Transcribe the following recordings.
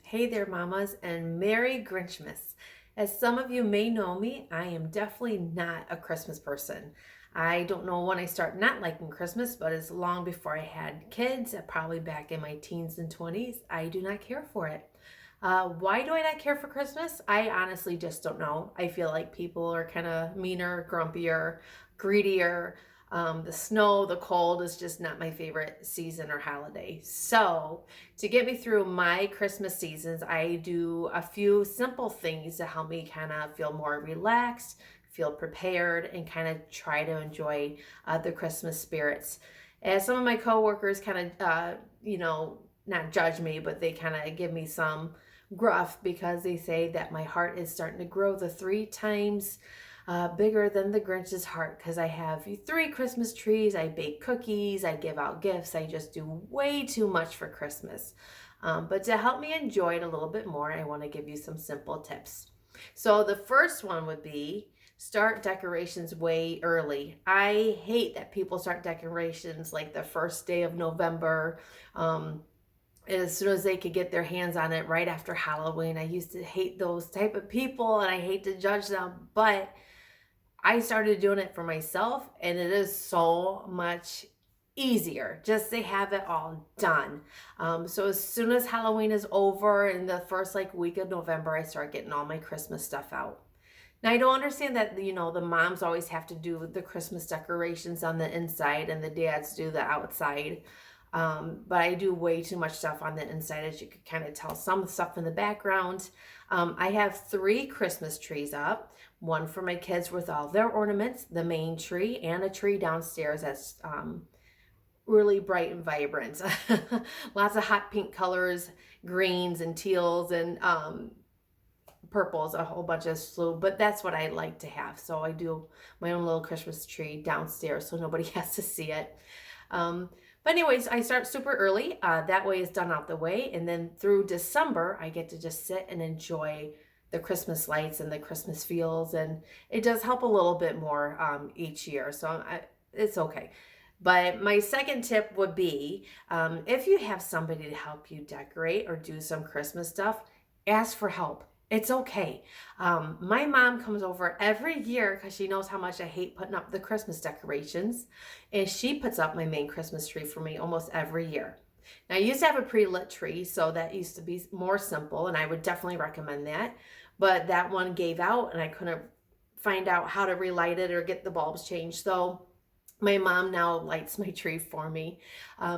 Hey there, mamas, and Merry Grinchmas. As some of you may know me, I am definitely not a Christmas person. I don't know when I start not liking Christmas, but it's long before I had kids, probably back in my teens and 20s. I do not care for it. Why do I not care for Christmas? I honestly just don't know. I feel like people are kind of meaner, grumpier, greedier. The snow, the cold is just not my favorite season or holiday. So, to get me through my Christmas seasons, I do a few simple things to help me kind of feel more relaxed, feel prepared, and kind of try to enjoy the Christmas spirits. As some of my coworkers kind of, not judge me, but they kind of give me some gruff because they say that my heart is starting to grow the three times bigger than the Grinch's heart because I have three Christmas trees, I bake cookies, I give out gifts, I just do way too much for Christmas. But to help me enjoy it a little bit more, I want to give you some simple tips. So the first one would be start decorations way early. I hate that people start decorations like the first day of November. As soon as they could get their hands on it right after Halloween. I used to hate those type of people and I hate to judge them, but I started doing it for myself and it is so much easier just to have it all done. So as soon as Halloween is over in the first like week of November, I start getting all my Christmas stuff out. Now I don't understand that the moms always have to do the Christmas decorations on the inside and the dads do the outside. But I do way too much stuff on the inside, as you could kind of tell. Some stuff in the background. I have three Christmas trees up. One for my kids with all their ornaments, the main tree, and a tree downstairs that's really bright and vibrant. Lots of hot pink colors, greens and teals and purples, a whole bunch of slew. But that's what I like to have. So I do my own little Christmas tree downstairs so nobody has to see it. But anyways, I start super early. That way it's done out the way. And then through December, I get to just sit and enjoy the Christmas lights and the Christmas feels. And it does help a little bit more each year. So it's okay. But my second tip would be if you have somebody to help you decorate or do some Christmas stuff, ask for help. It's okay. My mom comes over every year because she knows how much I hate putting up the Christmas decorations. And she puts up my main Christmas tree for me almost every year. Now, I used to have a pre-lit tree, so that used to be more simple, and I would definitely recommend that. But that one gave out, and I couldn't find out how to relight it or get the bulbs changed. So my mom now lights my tree for me.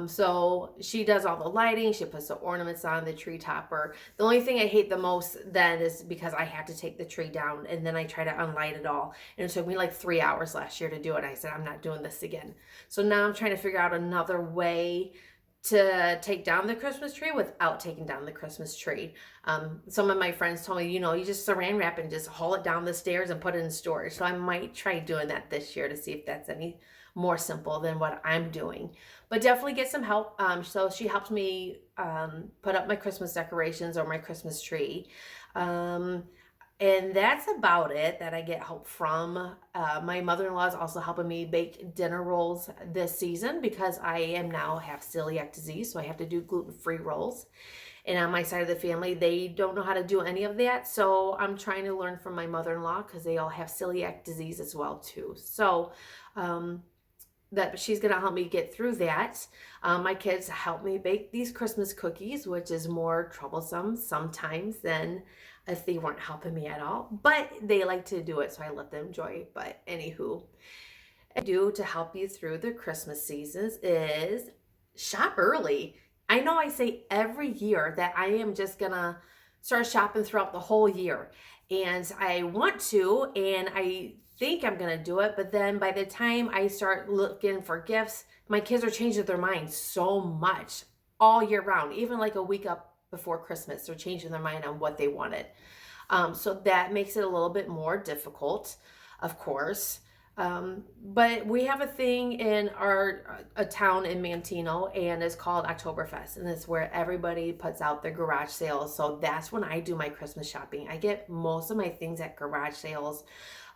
So she does all the lighting. She puts the ornaments on the tree topper. The only thing I hate the most then is because I had to take the tree down and then I try to unlight it all. And it took me like 3 hours last year to do it. I said, I'm not doing this again. So now I'm trying to figure out another way to take down the Christmas tree without taking down the Christmas tree. Some of my friends told me, you just saran wrap and just haul it down the stairs and put it in storage. So I might try doing that this year to see if that's any more simple than what I'm doing. But definitely get some help. So she helps me put up my Christmas decorations or my Christmas tree. And that's about it that I get help from. My mother-in-law is also helping me bake dinner rolls this season because I am now have celiac disease, so I have to do gluten-free rolls. And on my side of the family, they don't know how to do any of that. So I'm trying to learn from my mother-in-law because they all have celiac disease as well too. So that she's going to help me get through that. My kids help me bake these Christmas cookies, which is more troublesome sometimes than if they weren't helping me at all. But they like to do it, so I let them enjoy it. But anywho, I do to help you through the Christmas seasons is shop early. I know I say every year that I am just going to start shopping throughout the whole year. And I want to, and I think I'm going to do it, but then by the time I start looking for gifts, my kids are changing their minds so much all year round, even like a week up before Christmas, they're changing their mind on what they wanted. So that makes it a little bit more difficult, of course. But we have a thing in a town in Mantino, and it's called Oktoberfest, and it's where everybody puts out their garage sales. So that's when I do my Christmas shopping. I get most of my things at garage sales.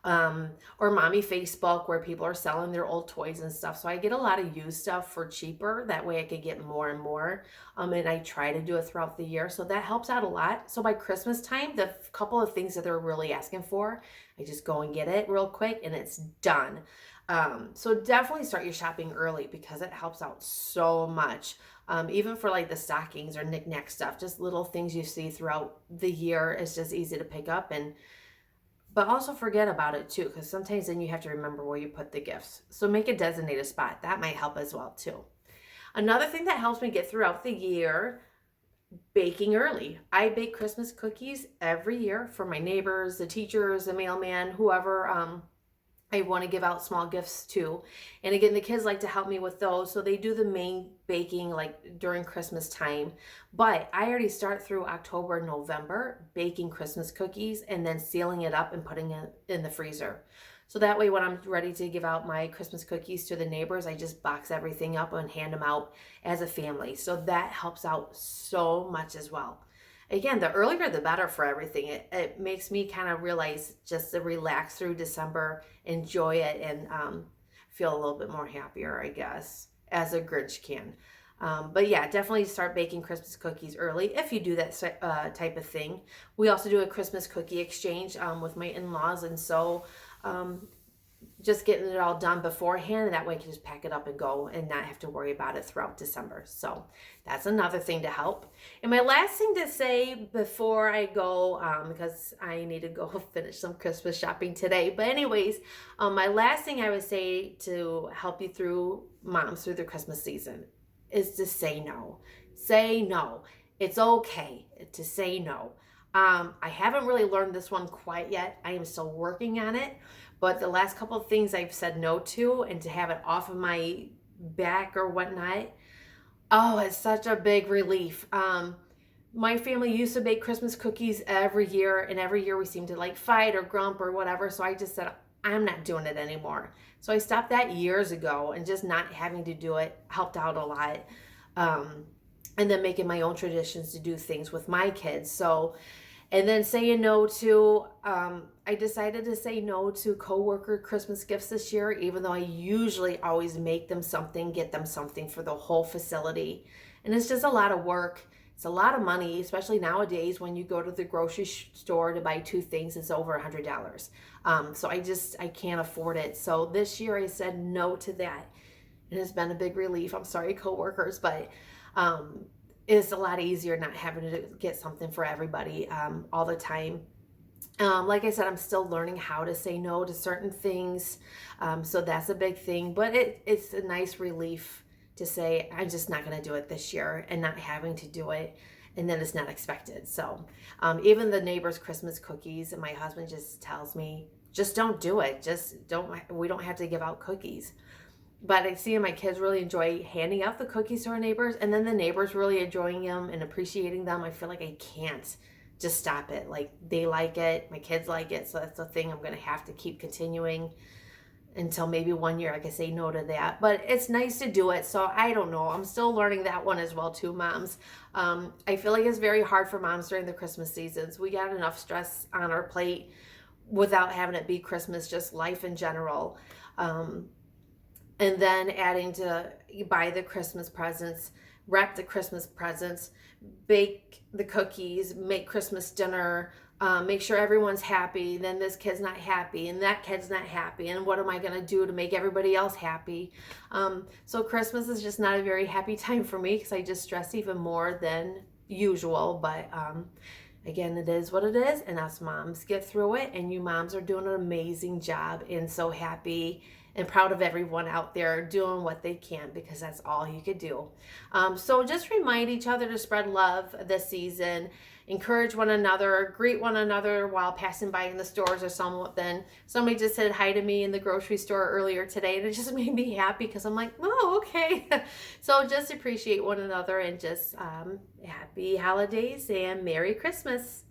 or mommy Facebook where people are selling their old toys and stuff. So I get a lot of used stuff for cheaper. That way I could get more and more. And I try to do it throughout the year. So that helps out a lot. So by Christmas time, the couple of things that they're really asking for, I just go and get it real quick and it's done. So definitely start your shopping early because it helps out so much. Even for like the stockings or knickknack stuff, just little things you see throughout the year, it's just easy to pick up, and but also forget about it too, because sometimes then you have to remember where you put the gifts. So make a designated spot. That might help as well too. Another thing that helps me get throughout the year, baking early. I bake Christmas cookies every year for my neighbors, the teachers, the mailman, whoever I want to give out small gifts to. And again, the kids like to help me with those. So they do the main baking like during Christmas time. But I already start through October, November baking Christmas cookies and then sealing it up and putting it in the freezer. So that way when I'm ready to give out my Christmas cookies to the neighbors, I just box everything up and hand them out as a family. So that helps out so much as well. Again, the earlier the better for everything. It makes me kind of realize just to relax through December, enjoy it, and feel a little bit more happier, I guess, as a Grinch can. But yeah, definitely start baking Christmas cookies early if you do that type of thing. We also do a Christmas cookie exchange with my in-laws, and so just getting it all done beforehand, and that way you can just pack it up and go and not have to worry about it throughout December. So that's another thing to help. And my last thing to say before I go, because I need to go finish some Christmas shopping today. But anyways, my last thing I would say to help you through, moms, through the Christmas season is to say no. Say no. It's okay to say no. I haven't really learned this one quite yet. I am still working on it. But the last couple of things I've said no to, and to have it off of my back or whatnot, oh, it's such a big relief. My family used to bake Christmas cookies every year, and every year we seemed to like fight or grump or whatever. So I just said, I'm not doing it anymore. So I stopped that years ago, and just not having to do it helped out a lot. And then making my own traditions to do things with my kids. So, and then saying no to, I decided to say no to coworker Christmas gifts this year, even though I usually always make them something, get them something for the whole facility. And it's just a lot of work. It's a lot of money, especially nowadays when you go to the grocery store to buy two things, it's over $100. So I can't afford it. So this year I said no to that. It has been a big relief. I'm sorry, coworkers, but it's a lot easier not having to get something for everybody all the time. Like I said, I'm still learning how to say no to certain things. So that's a big thing, but it's a nice relief to say, I'm just not going to do it this year, and not having to do it. And then it's not expected. So even the neighbor's Christmas cookies, and my husband just tells me, just don't do it. We don't have to give out cookies. But I see my kids really enjoy handing out the cookies to our neighbors, and then the neighbors really enjoying them and appreciating them. I feel like I can't just stop it. Like, they like it, my kids like it, so that's the thing I'm going to have to keep continuing until maybe one year I can say no to that. But it's nice to do it, so I don't know. I'm still learning that one as well too, moms. I feel like it's very hard for moms during the Christmas seasons. We got enough stress on our plate without having it be Christmas, just life in general. And then adding to buy the Christmas presents, wrap the Christmas presents, bake the cookies, make Christmas dinner, make sure everyone's happy. Then this kid's not happy, and that kid's not happy. And what am I going to do to make everybody else happy? So Christmas is just not a very happy time for me, because I just stress even more than usual. But again, it is what it is, and us moms get through it. And you moms are doing an amazing job, and so happy and proud of everyone out there doing what they can, because that's all you could do. So just remind each other to spread love this season, encourage one another, greet one another while passing by in the stores or something. Somebody just said hi to me in the grocery store earlier today, and it just made me happy, because I'm like, oh, okay. So just appreciate one another, and just happy holidays and Merry Christmas.